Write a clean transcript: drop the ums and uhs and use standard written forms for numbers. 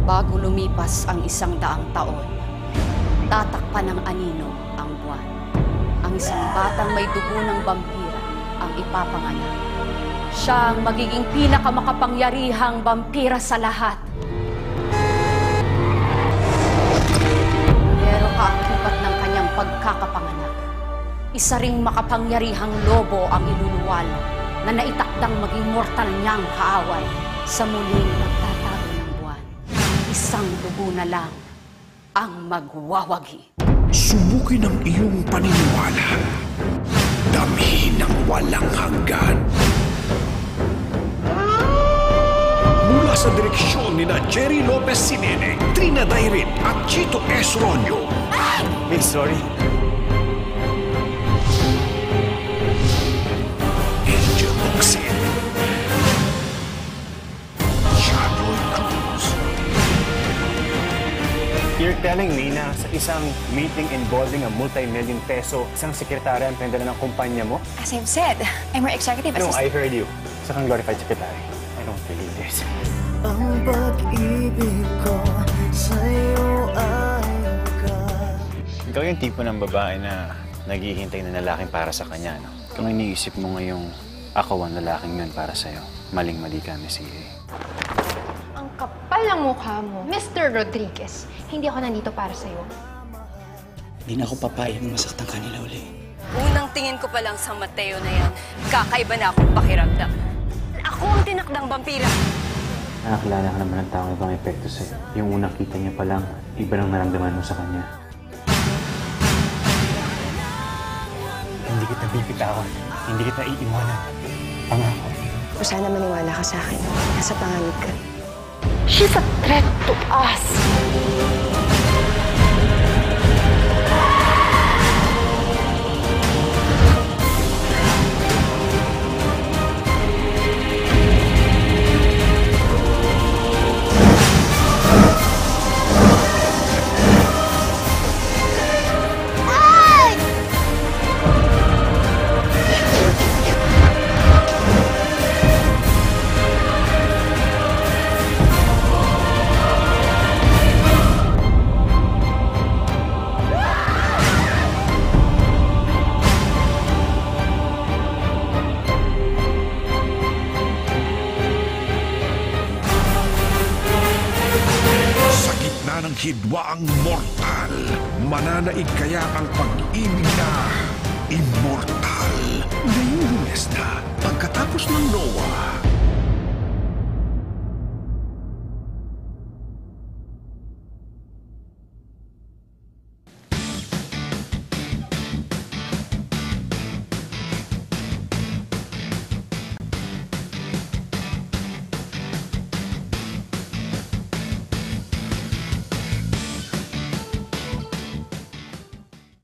Bago lumipas ang 100 taon, tatakpan ng anino ang buwan. Ang isang batang may dugo ng vampira ang ipapanganak. Siya ang magiging pinakamakapangyarihang vampira sa lahat. Pero kaakibat ng kanyang pagkakapanganak, isa ring makapangyarihang lobo ang iluluwal na naitakdang maging mortal niyang kaaway sa muling pagtatago ng buwan. Isang dugo na lang ang magwawagi. Subukin ang iyong paniniwala. Damhin ang walang hanggan. Mula sa direksyon ni Jerry Lopez Sinene, Trina Dairit at Chito S. Ronyo. Big sorry. Angel Oxen. Shadow Cruz. You're telling me na sa isang meeting involving a multi-million peso, isang sekretary ang pinadala ng kumpanya mo? As I've said, I'm her executive No, I assistant. heard you. Sa kang glorified secretary. I don't believe this. Ang pag-ibig ko sa'yo ay wagas. Ikaw yung tipo ng babae na naghihintay na lalaking para sa kanya, no? Kung iniisip mo ngayong ako ang lalaking yun para sa'yo, maling-mali ka, Miss E.A. Ang kapal ng mukha mo, Mr. Rodriguez. Hindi ako nandito para sa'yo. Hindi na ako papayag na masaktan kanila uli. Unang tingin ko pa lang sa Mateo na yan, kakaiba na akong pakiramdam. Ako ang tinakdang vampira. Nakakilala ka naman ng taong ibang epekto sa'yo. Yung unang kita niya pa lang, iba lang naramdaman mo sa kanya. Hindi kita bibitawan. Hindi kita iiwanan. Pangako. Kung sana maniwala ka sa akin, nasa panganib ka. She's a threat to us. Ng hidwaang mortal, mananaig kaya ang pag-ibig na immortal. Ngayong Lunes na, pagkatapos ng Noah,